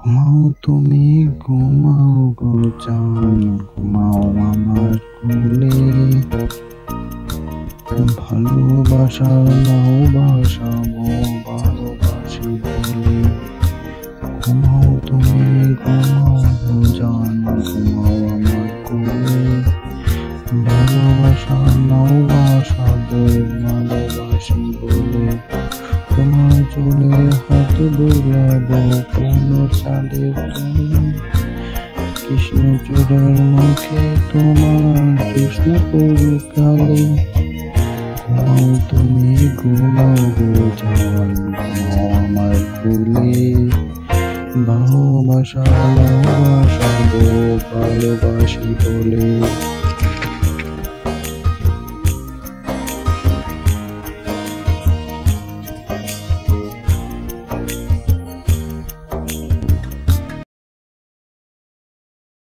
ঘুমাও তুমি, ঘুমাও গো জান, ঘুমাও আমার কোলে। ভালোবাসার নাও ভাসাবো ভালোবাসি বলে। ঘুমাও তুমি, ঘুমাও গো জান, ঘুমাও আমার কোলে। ভালোবাসার নাও ভাসাবো ভালোবাসি বলে। তোমার চুলে হাত বুলাবো কোন চাঁদের তলে। কৃষ্ণচূড়ার মুখে তোমার কৃষ্ণ পরকালে। ঘুমাও তুমি, ঘুমাও গো জান, ঘুমাও আমার কোলে। ভালোবাসা ভালোবাসাবো ভালোবাসি বলে।